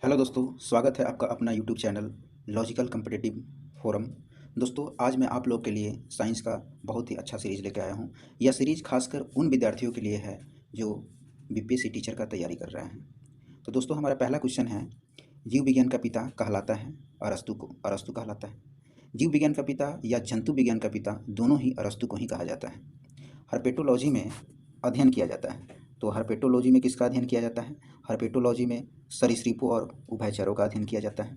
Hello दोस्तों, स्वागत है आपका अपना YouTube channel logical competitive forum. दोस्तों, आज मैं आप लोग के लिए साइंस का बहुत ही अच्छा सीरीज़ लेकर आया हूँ। यह सीरीज़ खासकर उन विद्यार्थियों के लिए है जो बीपीएससी टीचर का तैयारी कर रहे हैं। तो दोस्तों, हमारा पहला क्वेश्चन है, जीव विज्ञान का पिता कहलाता है अरस्तु कहलाता है। जीव विज्ञान का पिता या जंतु विज्ञान का पिता दोनों ही अरस्तु को ही कहा जाता है। हर्पेटोलॉजी में अध्ययन किया जाता है। तो हर्पेटोलॉजी में किसका अध्ययन किया जाता है? हर्पेटोलॉजी में सरीसृपों और उभयचरों का अध्ययन किया जाता है।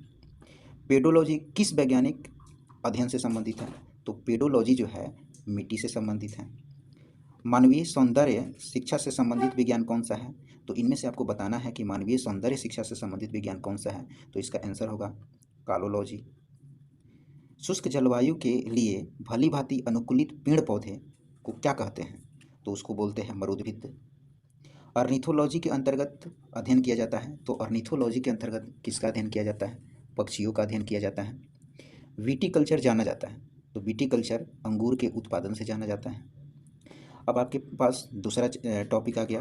पेडोलॉजी किस वैज्ञानिक अध्ययन से संबंधित है? तो पेडोलॉजी जो है मिट्टी से संबंधित है। मानवीय सौंदर्य शिक्षा से संबंधित विज्ञान कौन सा है? तो इनमें से आपको बताना है कि मानवीय सौंदर्य शिक्षा से संबंधित विज्ञान कौन सा है। तो इसका आंसर होगा कालोलॉजी। शुष्क जलवायु के लिए भली भांति अनुकूलित पेड़ पौधे को क्या कहते हैं? तो उसको बोलते हैं मरुद्भिद। ऑर्निथोलॉजी के अंतर्गत अध्ययन किया जाता है। तो ऑर्निथोलॉजी के अंतर्गत किसका अध्ययन किया जाता है? पक्षियों का अध्ययन किया जाता है। विटीकल्चर जाना जाता है। तो विटीकल्चर अंगूर के उत्पादन से जाना जाता है। अब आपके पास दूसरा टॉपिक आ गया।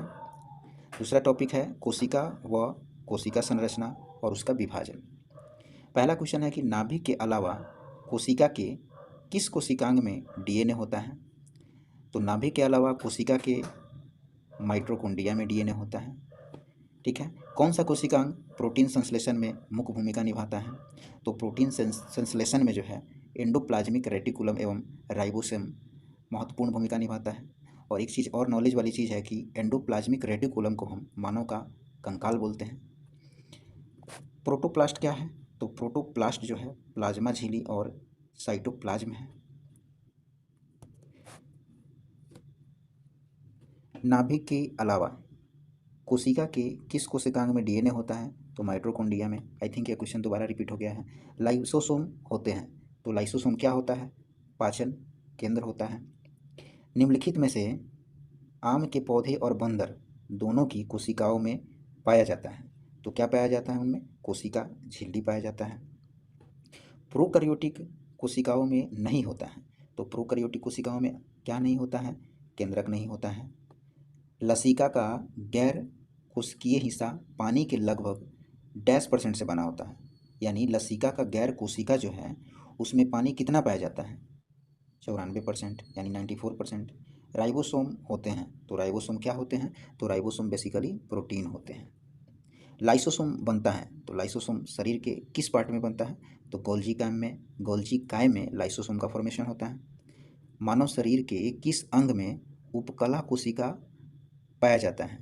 दूसरा टॉपिक है कोशिका व कोशिका संरचना और उसका विभाजन। पहला क्वेश्चन है कि नाभिक के अलावा कोशिका के किस कोशिकांग में डीएनए होता है? तो नाभिक के अलावा कोशिका के माइटोकॉन्ड्रिया में डीएनए होता है। ठीक है। कौन सा कोशिकांग प्रोटीन संश्लेषण में मुख्य भूमिका निभाता है? तो प्रोटीन संश्लेषण में जो है एंडोप्लाज्मिक रेटिकुलम एवं राइबोसोम महत्वपूर्ण भूमिका निभाता है। और एक चीज़ और नॉलेज वाली चीज़ है कि एंडोप्लाज्मिक रेटिकुलम को हम मानव का कंकाल बोलते हैं। प्रोटोप्लास्ट क्या है? तो प्रोटोप्लास्ट जो है प्लाज्मा झिल्ली और साइटोप्लाज्म है। नाभिक के अलावा कोशिका के किस कोशिकांग में डीएनए होता है? तो माइटोकॉन्ड्रिया में। आई थिंक ये क्वेश्चन दोबारा रिपीट हो गया है। लाइसोसोम होते हैं। तो लाइसोसोम क्या होता है? पाचन केंद्र होता है। निम्नलिखित में से आम के पौधे और बंदर दोनों की कोशिकाओं में पाया जाता है। तो क्या पाया जाता है उनमें? कोशिका झिल्ली पाया जाता है। प्रोकैरियोटिक कोशिकाओं में नहीं होता है। तो प्रोकैरियोटिक कोशिकाओं में क्या नहीं होता है? केंद्रक नहीं होता है। लसिका का गैर कोशिकीय हिस्सा पानी के लगभग %% से बना होता है। यानी लसिका का गैर कोशिका जो है उसमें पानी कितना पाया जाता है? 94%, यानी 94%। राइबोसोम होते हैं। तो राइबोसोम क्या होते हैं? तो राइबोसोम बेसिकली प्रोटीन होते हैं। लाइसोसोम बनता है। तो लाइसोसोम शरीर के किस पार्ट में बनता है? तो गोल्जी काय में लाइसोसोम का फॉर्मेशन होता है। मानव शरीर के किस अंग में उपकला कोशिका पाया जाता है?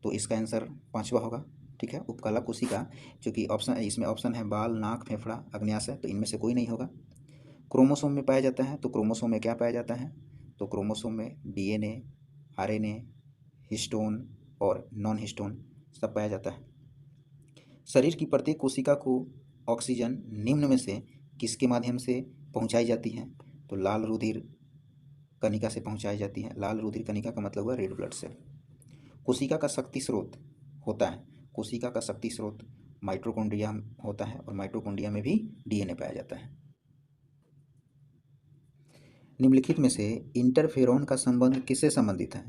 तो इसका आंसर 5वां होगा। ठीक है, उपकला कोशिका, क्योंकि ऑप्शन इसमें ऑप्शन है बाल, नाक, फेफड़ा, अग्न्याशय, तो इनमें से कोई नहीं होगा। क्रोमोसोम में पाया जाता है। तो क्रोमोसोम में क्या पाया जाता है? तो क्रोमोसोम में डीएनए, आरएनए, हिस्टोन और नॉन हिस्टोन सब पाया जाता है। शरीर की प्रत्येक कोशिका को ऑक्सीजन निम्न में से किसके माध्यम से पहुंचाई जाती है? तो लाल रुधिर कणिका से पहुंचाई जाती है। लाल रुधिर कणिका का मतलब हुआ रेड ब्लड सेल। कोशिका का शक्ति स्रोत होता है। कोशिका का शक्ति स्रोत माइटोकॉन्ड्रिया होता है और माइटोकॉन्ड्रिया में भी डीएनए पाया जाता है। निम्नलिखित में से इंटरफेरॉन का संबंध किससे संबंधित है?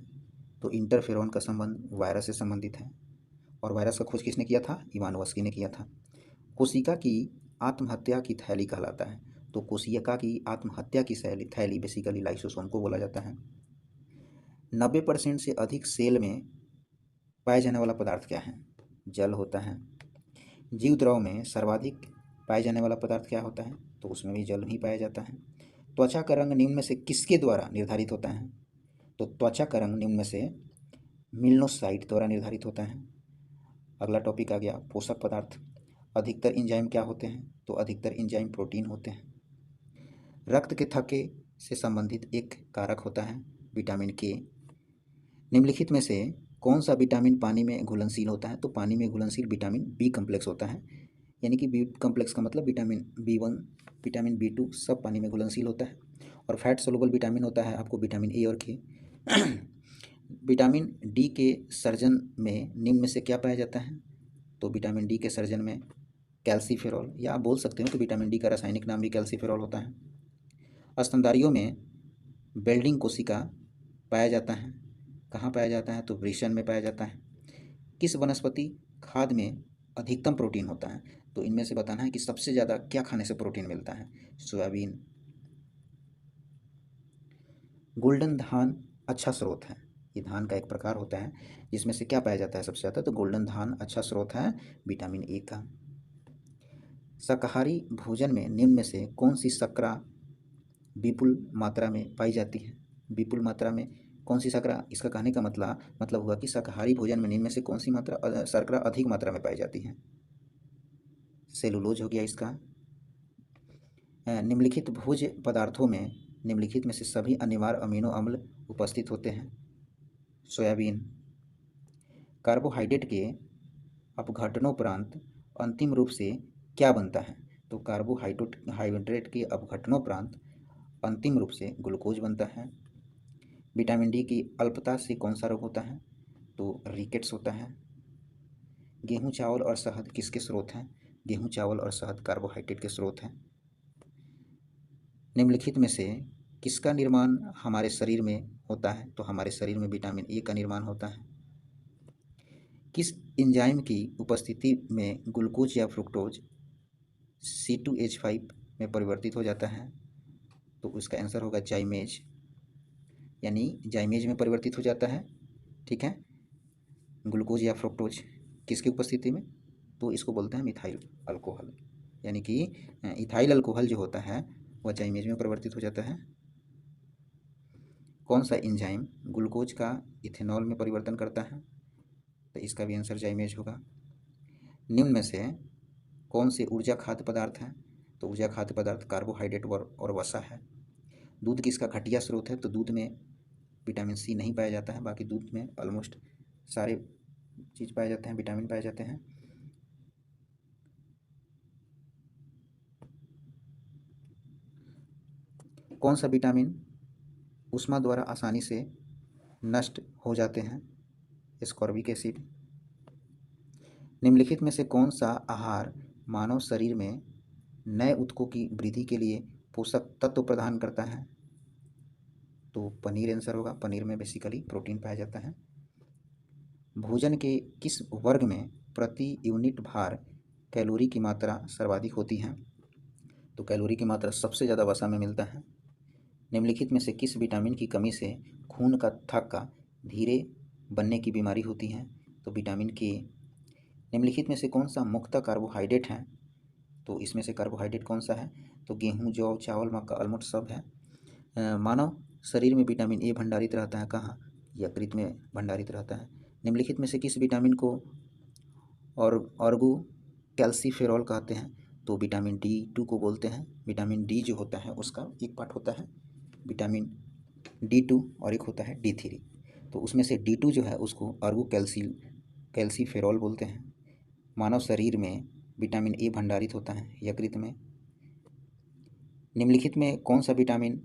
तो इंटरफेरॉन का संबंध वायरस से संबंधित है। और वायरस का खोज किसने किया था? इवानोव्स्की ने किया था। कोशिका की आत्महत्या की थैली कहलाता है। तो कोशिका की आत्महत्या की थैली बेसिकली लाइसोसोम को बोला जाता है। 90% से अधिक सेल में पाया जाने वाला पदार्थ क्या है? जल होता है। जीव द्रव में सर्वाधिक पाया जाने वाला पदार्थ क्या होता है? तो उसमें भी जल ही पाया जाता है। त्वचा का रंग निम्न में से किसके द्वारा निर्धारित होता है? तो त्वचा का रंग निम्न में से मिलनोसाइट द्वारा निर्धारित होता है। अगला टॉपिक आ गया पोषक पदार्थ। अधिकतर एंजाइम क्या होते हैं? तो अधिकतर एंजाइम प्रोटीन होते हैं। रक्त के थक्के से संबंधित एक कारक होता है विटामिन के। निम्नलिखित में से कौन सा विटामिन पानी में घुलनशील होता है? तो पानी में घुलनशील विटामिन बी कम्प्लेक्स होता है। यानी कि बी कम्प्लेक्स का मतलब विटामिन B1, विटामिन B2 सब पानी में घुलनशील होता है। और फैट सोलुबल विटामिन होता है आपको विटामिन ए और के। विटामिन डी के सर्जन में निम्न में से क्या पाया जाता है? तो विटामिन डी के सर्जन में कैल्सीफेरॉल, या आप बोल सकते हो कि विटामिन डी का रासायनिक नाम भी कैल्सीफेरॉल होता है। स्तनधारियों में बेल्डिंग कोशिका पाया जाता है। कहाँ पाया जाता है? तो वृषण में पाया जाता है। किस वनस्पति खाद में अधिकतम प्रोटीन होता है। तो इनमें से बताना है कि सबसे ज़्यादा क्या खाने से प्रोटीन मिलता है। सोयाबीन। गोल्डन धान अच्छा स्रोत है। ये धान का एक प्रकार होता है जिसमें से क्या पाया जाता है सबसे ज़्यादा, तो गोल्डन धान अच्छा स्रोत है विटामिन ए का। शाकाहारी भोजन में निम्न में से कौन सी शर्करा विपुल मात्रा में पाई जाती है। विपुल मात्रा में कौन सी शर्करा, इसका कहने का मतलब हुआ कि शाकाहारी भोजन में निम्न में से कौन सी मात्रा शर्करा अधिक मात्रा में पाई जाती है। सेलुलोज हो गया इसका। निम्नलिखित भोज्य पदार्थों में निम्नलिखित में से सभी अनिवार्य अमीनो अम्ल उपस्थित होते हैं। सोयाबीन। कार्बोहाइड्रेट के अपघटनोपरांत अंतिम रूप से क्या बनता है, तो कार्बोहाइड्रेट के अपघटनोपरांत अंतिम रूप से ग्लूकोज बनता है। विटामिन डी की अल्पता से कौन सा रोग होता है, तो रिकेट्स होता है। गेहूं, चावल और शहद किसके स्रोत हैं, गेहूं, चावल और शहद कार्बोहाइड्रेट के स्रोत हैं। निम्नलिखित में से किसका निर्माण हमारे शरीर में होता है, तो हमारे शरीर में विटामिन ए का निर्माण होता है। किस एंजाइम की उपस्थिति में ग्लूकोज या फ्रुक्टोज C2H5 में परिवर्तित हो जाता है, तो उसका आंसर होगा जाइमेज, यानी जाइमेज में परिवर्तित हो जाता है। ठीक है, ग्लूकोज या फ्रुक्टोज किसकी उपस्थिति में, तो इसको बोलते हैं मिथाइल अल्कोहल, यानी कि इथाइल अल्कोहल जो होता है वह जाइमेज में परिवर्तित हो जाता है। कौन सा एंजाइम ग्लूकोज का इथेनॉल में परिवर्तन करता है, तो इसका भी आंसर जाइमेज होगा। निम्न में से कौन से ऊर्जा खाद्य पदार्थ हैं, तो ऊर्जा खाद्य पदार्थ कार्बोहाइड्रेट और वसा है। दूध किसका घटिया स्रोत है, तो दूध में विटामिन सी नहीं पाया जाता है, बाकी दूध में ऑलमोस्ट सारे चीज़ पाए जाते हैं, विटामिन पाए जाते हैं। कौन सा विटामिन ऊष्मा द्वारा आसानी से नष्ट हो जाते हैं, एस्कॉर्बिक एसिड। निम्नलिखित में से कौन सा आहार मानव शरीर में नए ऊतकों की वृद्धि के लिए पोषक तत्व प्रदान करता है, तो पनीर आंसर होगा। पनीर में बेसिकली प्रोटीन पाया जाता है। भोजन के किस वर्ग में प्रति यूनिट भार कैलोरी की मात्रा सर्वाधिक होती है, तो कैलोरी की मात्रा सबसे ज़्यादा वसा में मिलता है। निम्नलिखित में से किस विटामिन की कमी से खून का थक्का धीरे बनने की बीमारी होती है, तो विटामिन के। निम्नलिखित में से कौन सा मुख्य कार्बोहाइड्रेट है, तो इसमें से कार्बोहाइड्रेट कौन सा है, तो गेहूं, जौ, चावल, मक्का ऑलमोस्ट सब है। मानव शरीर में विटामिन ए भंडारित रहता है कहाँ, यकृत में भंडारित रहता है। निम्नलिखित में से किस विटामिन को और ऑर्गो कैल्सीफेरॉल कहते हैं, तो विटामिन D2 को बोलते हैं। विटामिन डी जो होता है उसका एक पार्ट होता है विटामिन D2 और एक होता है D3, तो उसमें से D2 जो है उसको ऑर्गो कैल्सीफेरॉल बोलते हैं। मानव शरीर में विटामिन ए भंडारित होता है यकृत में। निम्नलिखित में कौन सा विटामिन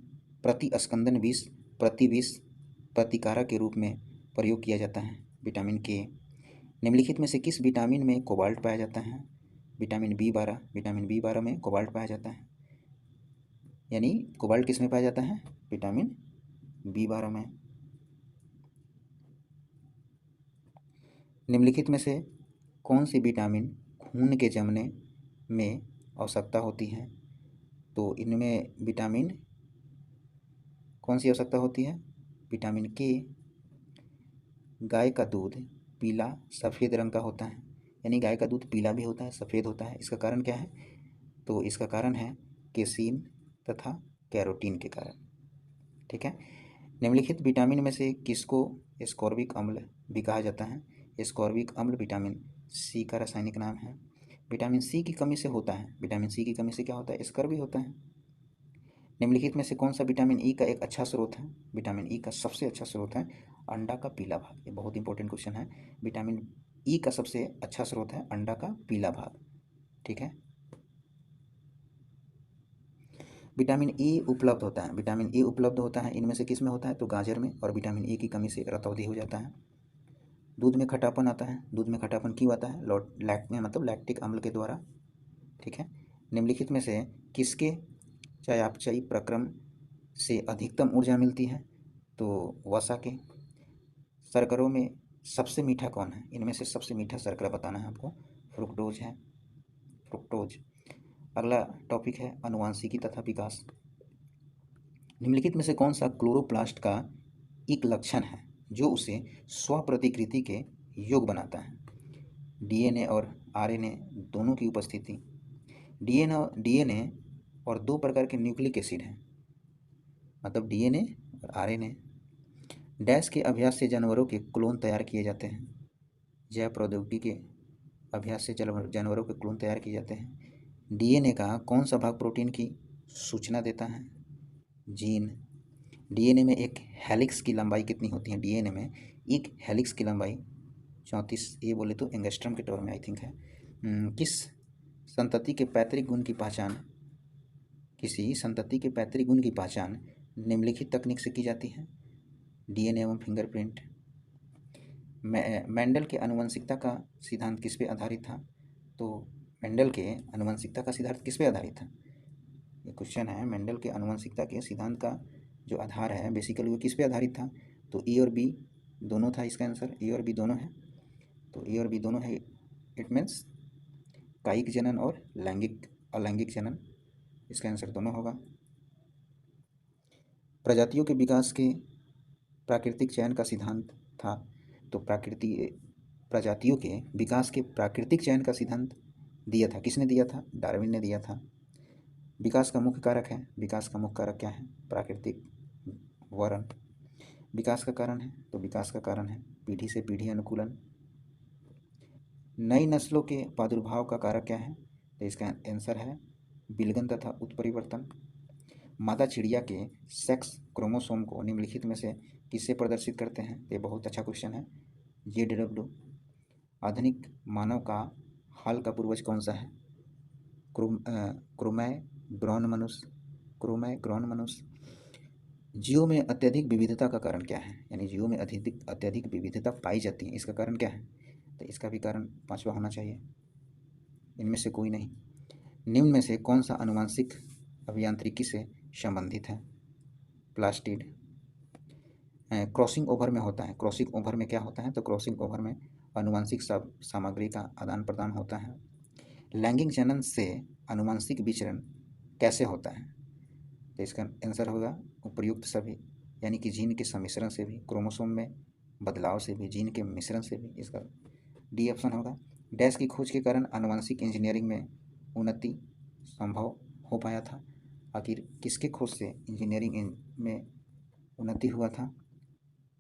प्रति स्कंदन विष प्रतिकारक के रूप में प्रयोग किया जाता है, विटामिन के। निम्नलिखित में से किस विटामिन में कोबाल्ट पाया जाता है, विटामिन B12। विटामिन B12 में कोबाल्ट पाया जाता है, यानी कोबाल्ट किस में पाया जाता है, विटामिन B12 में। निम्नलिखित में से कौन सी विटामिन खून के जमने में आवश्यकता होती है, तो इनमें विटामिन कौन सी आवश्यकता होती है, विटामिन के। गाय का दूध पीला सफ़ेद रंग का होता है, यानी गाय का दूध पीला भी होता है सफ़ेद होता है, इसका कारण क्या है, तो इसका कारण है केसीन तथा कैरोटीन के कारण। ठीक है, निम्नलिखित विटामिन में से किसको एस्कॉर्बिक अम्ल भी कहा जाता है, एस्कॉर्बिक अम्ल विटामिन सी का रासायनिक नाम है। विटामिन सी की कमी से होता है, विटामिन सी की कमी से क्या होता है, स्कर भी होता है। निम्नलिखित में से कौन सा विटामिन ई का एक अच्छा स्रोत है, विटामिन ई का सबसे अच्छा स्रोत है अंडा का पीला भाग। ये बहुत इंपॉर्टेंट क्वेश्चन है, विटामिन ई का सबसे अच्छा स्रोत है अंडा का पीला भाग। ठीक है, विटामिन ई उपलब्ध होता है, विटामिन ई उपलब्ध होता है इनमें से किस में होता है, तो गाजर में, और विटामिन ई की कमी से रतौंधी हो जाता है। दूध में खटापन आता है, दूध में खटापन क्यों आता है, लैक्टिक अम्ल के द्वारा। ठीक है, निम्नलिखित में से किसके चयापचयी प्रक्रम से अधिकतम ऊर्जा मिलती है, तो वसा के। शर्करों में सबसे मीठा कौन है, इनमें से सबसे मीठा शर्करा बताना है आपको, फ्रुक्टोज है, फ्रुक्टोज। अगला टॉपिक है अनुवांशिकी तथा विकास। निम्नलिखित में से कौन सा क्लोरोप्लास्ट का एक लक्षण है जो उसे स्वप्रतिकृति के योग्य बनाता है? डीएनए और आरएनए दोनों की उपस्थिति। डीएनए और दो प्रकार के न्यूक्लिक एसिड हैं, मतलब डीएनए और आरएनए। डैश के अभ्यास से जानवरों के क्लोन तैयार किए जाते हैं। जैव प्रौद्योगिकी के अभ्यास से जानवरों के क्लोन तैयार किए जाते हैं। डीएनए का कौन सा भाग प्रोटीन की सूचना देता है? जीन। डीएनए में एक हेलिक्स की लंबाई कितनी होती है? डीएनए में एक हेलिक्स की लंबाई 34, ये बोले तो एंगस्ट्रम के टर्म में आई थिंक है। किस संतति के पैतृक गुण की पहचान, किसी संतति के पैतृक गुण की पहचान निम्नलिखित तकनीक से की जाती है? डीएनए एवं फिंगरप्रिंट। मेंडल के आनुवंशिकता का सिद्धांत किस पे आधारित था? तो मेंडल के आनुवंशिकता का सिद्धांत किस पे आधारित था? ये क्वेश्चन है। मेंडल के आनुवंशिकता के सिद्धांत का जो आधार है बेसिकली वो किस पे आधारित था? तो ए और बी दोनों था इसका आंसर। ए और बी दोनों है, तो ए और बी दोनों है। इट मीन्स कायिक जनन और अलैंगिक जनन, इसका आंसर दोनों होगा। प्रजातियों के विकास के प्राकृतिक चयन का सिद्धांत था, तो प्रजातियों के विकास के प्राकृतिक चयन का सिद्धांत दिया था, किसने दिया था? डार्विन ने दिया था। विकास का मुख्य कारक है, विकास का मुख्य कारक क्या है? प्राकृतिक वर्ण। विकास का कारण है, तो विकास का कारण है पीढ़ी से पीढ़ी अनुकूलन। नई नस्लों के प्रादुर्भाव का कारक क्या है? तो इसका आंसर है विलगन तथा उत्परिवर्तन। मादा चिड़िया के सेक्स क्रोमोसोम को निम्नलिखित में से किससे प्रदर्शित करते हैं? ये बहुत अच्छा क्वेश्चन है। जेडब्ल्यू। आधुनिक मानव का हाल का पूर्वज कौन सा है? क्रोमैग्रॉन मनुष्य। जीवों में अत्यधिक विविधता का कारण क्या है? यानी जीवों में अत्यधिक विविधता पाई जाती है, इसका कारण क्या है? तो इसका भी कारण पांचवा होना चाहिए, इनमें से कोई नहीं। निम्न में से कौन सा आनुवांशिक अभियांत्रिकी से संबंधित है? प्लास्टिड। क्रॉसिंग ओवर में होता है। क्रॉसिंग ओवर में क्या होता है? तो क्रॉसिंग ओवर में आनुवांशिक सामग्री का आदान प्रदान होता है। लैंगिक जनन से आनुवांशिक विचरण कैसे होता है? तो इसका आंसर होगा उपर्युक्त सभी, यानी कि जीन के सम्मिश्रण से भी, क्रोमोसोम में बदलाव से भी, जीन के मिश्रण से भी। इसका डी ऑप्शन होगा। डैश की खोज के कारण आनुवांशिक इंजीनियरिंग में उन्नति संभव हो पाया था। आखिर किसके खोज से इंजीनियरिंग में उन्नति हुआ था?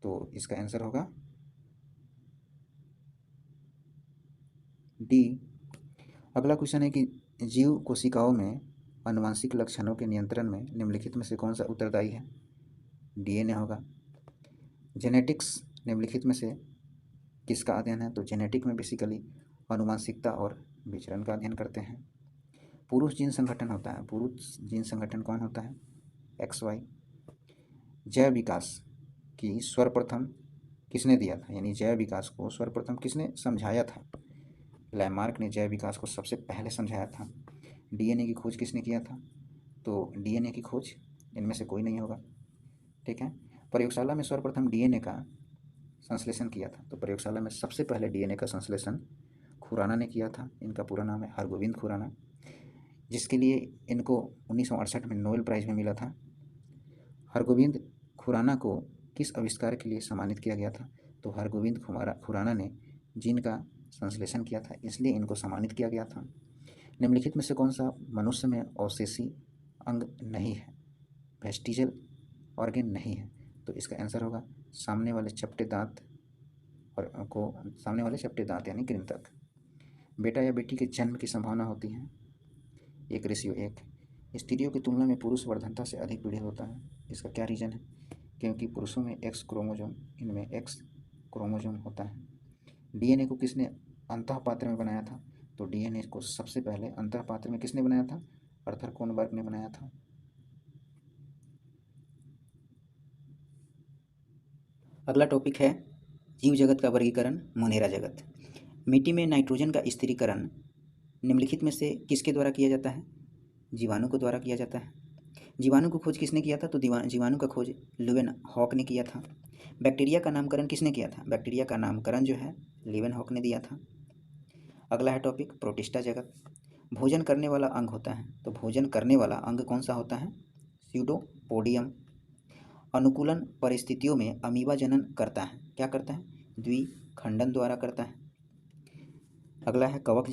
तो इसका आंसर होगा डी। अगला क्वेश्चन है कि जीव कोशिकाओं में आनुवांशिक लक्षणों के नियंत्रण में निम्नलिखित में से कौन सा उत्तरदायी है? डीएनए होगा। जेनेटिक्स निम्नलिखित में से किसका अध्ययन है? तो जेनेटिक में बेसिकली आनुवांशिकता और विचरण का अध्ययन करते हैं। पुरुष जीन संगठन होता है। पुरुष जीन संगठन कौन होता है? XY। जैव विकास की सर्वप्रथम किसने दिया था? यानी जैव विकास को सर्वप्रथम किसने समझाया था? लैमार्क ने जैव विकास को सबसे पहले समझाया था। डीएनए की खोज किसने किया था? तो डीएनए की खोज इनमें से कोई नहीं होगा, ठीक है। प्रयोगशाला में सर्वप्रथम डीएनए का संश्लेषण किया था, तो प्रयोगशाला में सबसे पहले डीएनए का संश्लेषण खुराना ने किया था। इनका पूरा नाम है हरगोविंद खुराना, जिसके लिए इनको 1968 में नोबेल प्राइज में मिला था। हरगोविंद खुराना को किस आविष्कार के लिए सम्मानित किया गया था? तो हरगोविंद खुराना ने जीन का संश्लेषण किया था, इसलिए इनको सम्मानित किया गया था। निम्नलिखित में से कौन सा मनुष्य में अवशेषी अंग नहीं है? वेस्टिजल ऑर्गेन नहीं है, तो इसका आंसर होगा सामने वाले चपटे दांत यानी कृंतक। बेटा या बेटी के जन्म की संभावना होती है 1:1। स्त्रियों की तुलना में पुरुष वर्धनता से अधिक पीड़ित होता है, इसका क्या रीजन है? क्योंकि पुरुषों में X क्रोमोसोम, इनमें X क्रोमोसोम होता है। डीएनए को किसने अंतःपात्र में बनाया था? तो डीएनए को सबसे पहले अंतःपात्र में किसने बनाया था? आर्थर कोनबर्ग ने बनाया था। अगला टॉपिक है जीव जगत का वर्गीकरण, मोनेरा जगत। मिट्टी में नाइट्रोजन का स्थिरीकरण निम्नलिखित में से किसके द्वारा किया जाता है? जीवाणु के द्वारा किया जाता है। जीवाणु को खोज किसने किया था? तो जीवाणु का खोज लीवेनहॉक ने किया था। बैक्टीरिया का नामकरण किसने किया था? बैक्टीरिया का नामकरण जो है लीवेनहॉक ने दिया था। अगला है टॉपिक प्रोटिस्टा जगत। भोजन करने वाला अंग होता है, तो भोजन करने वाला अंग कौन सा होता है? स्यूडोपोडियम। अनुकूलन परिस्थितियों में अमीबा जनन करता है, क्या करता है? द्विखंडन द्वारा करता है। अगला है कवक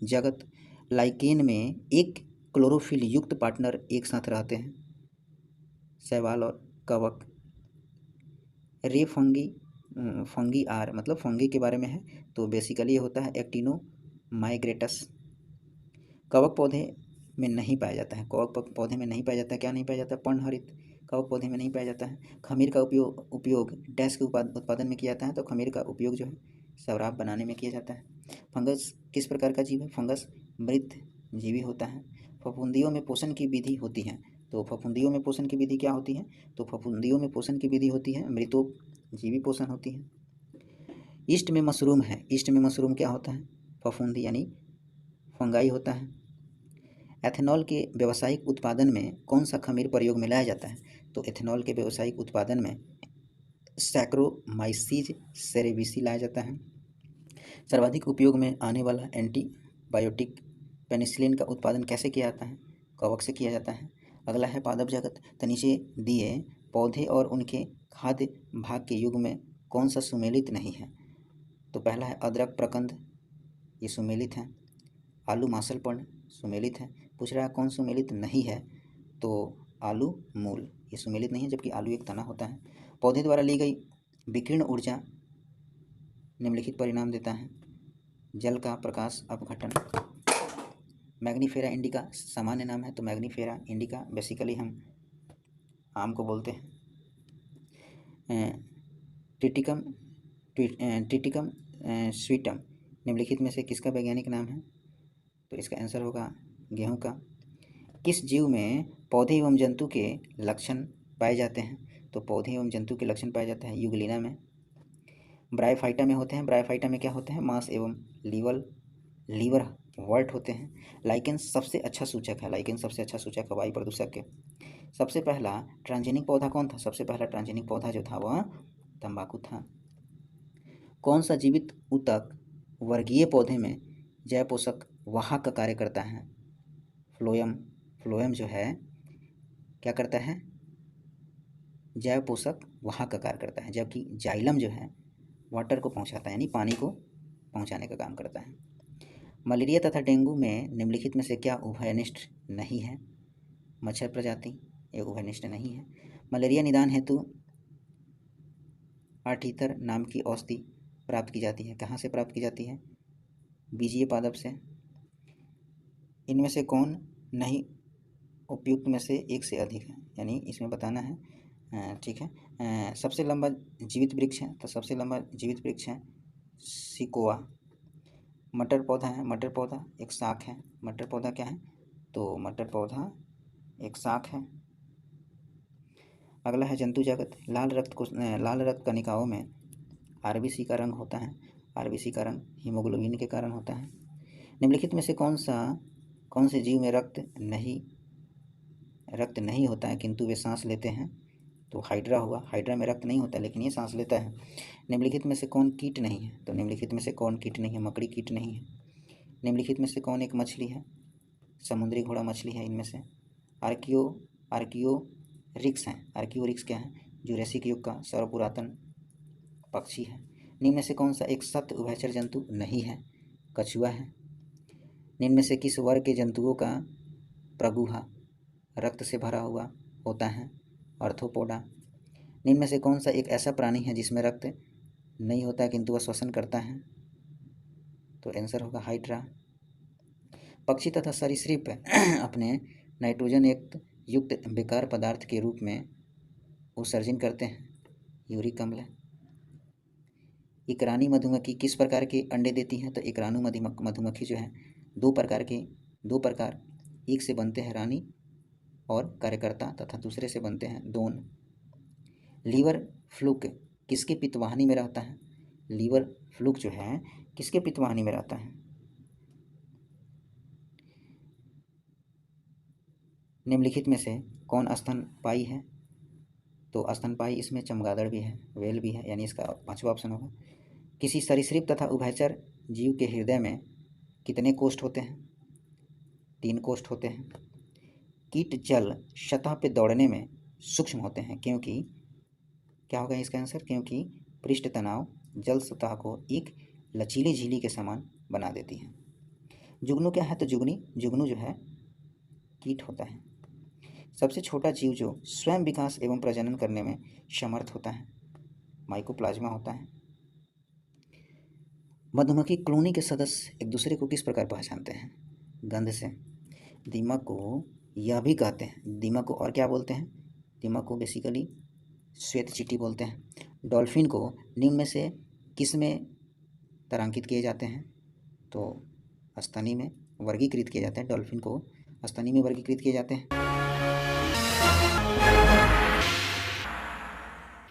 जगत। लाइकेन में एक क्लोरोफिल युक्त पार्टनर एक साथ रहते हैं, शैवाल और कवक। रे फंगी आर, मतलब फंगी के बारे में है, तो बेसिकली ये होता है एक्टिनोमाइग्रेटस। कवक पौधे में नहीं पाया जाता है, कवक पौधे में नहीं पाया जाता है, क्या नहीं पाया जाता है? पर्णहरित कवक पौधे में नहीं पाया जाता है। खमीर का उपयोग डैश के उत्पादन में किया जाता है, तो खमीर का उपयोग जो है शराब बनाने में किया जाता है। फंगस किस प्रकार का जीव है? फंगस मृत जीवी होता है। फफूंदियों में पोषण की विधि होती है, तो फफूंदियों में पोषण की विधि क्या होती है? तो फफूंदियों में पोषण की विधि होती है मृतोपजीवी पोषण होती है। ईस्ट में मशरूम है, ईस्ट में मशरूम क्या होता है? फफूंदी यानी फंगाई होता है। एथेनॉल के व्यावसायिक उत्पादन में कौन सा खमीर प्रयोग में लाया जाता है? तो एथेनॉल के व्यावसायिक उत्पादन में सैक्रोमाइसीज सेरेविसी लाया जाता है। सर्वाधिक उपयोग में आने वाला एंटीबायोटिक पेनिसिलिन का उत्पादन कैसे किया जाता है? कवक से किया जाता है। अगला है पादप जगत। तो नीचे दिए पौधे और उनके खाद्य भाग के युग में कौन सा सुमेलित नहीं है? तो पहला है अदरक प्रकंद, ये सुमेलित है। आलू मासल पर्ण सुमेलित है। पूछ रहा है कौन सुमेलित नहीं है? तो आलू मूल, ये सुमेलित नहीं है, जबकि आलू एक तना होता है। पौधे द्वारा ली गई विकिरण ऊर्जा निम्नलिखित परिणाम देता है। जल का प्रकाश अपघटन। मैग्नीफेरा इंडिका सामान्य नाम है, तो मैग्नीफेरा इंडिका बेसिकली हम आम को बोलते हैं। ट्रिटिकम स्वीटम निम्नलिखित में से किसका वैज्ञानिक नाम है? तो इसका आंसर होगा गेहूं का। किस जीव में पौधे एवं जंतु के लक्षण पाए जाते हैं? तो पौधे एवं जंतु के लक्षण पाए जाते हैं यूग्लिना में। ब्रायोफाइटा में होते हैं। ब्रायोफाइटा में क्या होते हैं? मांस एवं लीवर वर्ट होते हैं। लाइकेन सबसे अच्छा सूचक है, लाइकेन सबसे अच्छा सूचक है वायु प्रदूषक के। सबसे पहला ट्रांसजेनिक पौधा कौन था? सबसे पहला ट्रांसजेनिक पौधा जो था वह तंबाकू था। कौन सा जीवित ऊतक वर्गीय पौधे में जैव पोषक वाहक का कार्य करता है? फ्लोएम जो है क्या करता है? जैव पोषक वाहक का कार्य करता है, जबकि जाइलम जो है वाटर को पहुंचाता है, यानी पानी को पहुंचाने का काम करता है। मलेरिया तथा डेंगू में निम्नलिखित में से क्या उभयनिष्ठ नहीं है? मच्छर प्रजाति ये उभयनिष्ठ नहीं है। मलेरिया निदान हेतु आर्टीथर नाम की औषधि प्राप्त की जाती है, कहाँ से प्राप्त की जाती है? बीजीय पादप से। इनमें से कौन नहीं उपयुक्त में से एक से अधिक है, यानी इसमें बताना है, ठीक है। सबसे लंबा जीवित वृक्ष है, तो सबसे लंबा जीवित वृक्ष है सिकोआ। मटर पौधा है, मटर पौधा एक शाख है। मटर पौधा क्या है? तो मटर पौधा एक शाख है। अगला है जंतु जगत। लाल रक्त कणिकाओं में आरबीसी का रंग होता है, आरबीसी का रंग हीमोग्लोबिन के कारण होता है। निम्नलिखित में से कौन से जीव में रक्त नहीं होता है किंतु वे सांस लेते हैं? तो हाइड्रा हुआ, हाइड्रा में रक्त नहीं होता लेकिन ये सांस लेता है। निम्नलिखित में से कौन कीट नहीं है? तो निम्नलिखित में से कौन कीट नहीं है? मकड़ी कीट नहीं है। निम्नलिखित में से कौन एक मछली है? समुद्री घोड़ा मछली है। इनमें से आर्कियोरिक्स है। आर्कियोरिक्स क्या है? जुरेसिक युग का सर्वपुरातन पक्षी है। निम्न में से कौन सा एक सख्त उभयचर जंतु नहीं है? कछुआ है। निम्न में से किस वर्ग के जंतुओं का प्रगुहा रक्त से भरा हुआ होता है? आर्थ्रोपोडा। निम्न में से कौन सा एक ऐसा प्राणी है जिसमें रक्त नहीं होता है किंतु वह श्वसन करता है? तो आंसर होगा हाइड्रा। पक्षी तथा सरीसृप अपने नाइट्रोजन युक्त बेकार पदार्थ के रूप में उत्सर्जन करते हैं यूरिक अम्ल। इकरानी मधुमक्खी किस प्रकार के अंडे देती है? तो इकरानी मधुमक्खी जो है दो प्रकार एक से बनते हैं रानी और कार्यकर्ता तथा दूसरे से बनते हैं दोन। लीवर फ्लूक किसके पित्तवाहिनी में रहता है? लीवर फ्लूक जो है किसके पित्तवाहिनी में रहता है? निम्नलिखित में से कौन स्तनपायी है? तो स्तनपायी इसमें चमगादड़ भी है, वेल भी है, यानी इसका पांचवा ऑप्शन होगा। किसी सरीसृप तथा उभयचर जीव के हृदय में कितने कोष्ठ होते हैं? 3 कोष्ठ होते हैं। कीट जल सतह पे दौड़ने में सूक्ष्म होते हैं क्योंकि क्या होगा इसका आंसर? क्योंकि पृष्ठ तनाव जल सतह को एक लचीली झिल्ली के समान बना देती है। जुगनू क्या है? तो जुगनू जो है कीट होता है। सबसे छोटा जीव जो स्वयं विकास एवं प्रजनन करने में समर्थ होता है, माइकोप्लाज्मा होता है। मधुमक्खी कॉलोनी के सदस्य एक दूसरे को किस प्रकार पहचानते हैं? गंध से। दीमक को यह भी कहते हैं, दीमक को और क्या बोलते हैं? दीमक को बेसिकली श्वेत चींटी बोलते हैं। डॉल्फिन को निम्न में से किस में तारांकित किए जाते हैं? तो स्तनी में वर्गीकृत किए जाते हैं। डॉल्फिन को स्तनी में वर्गीकृत किए जाते हैं।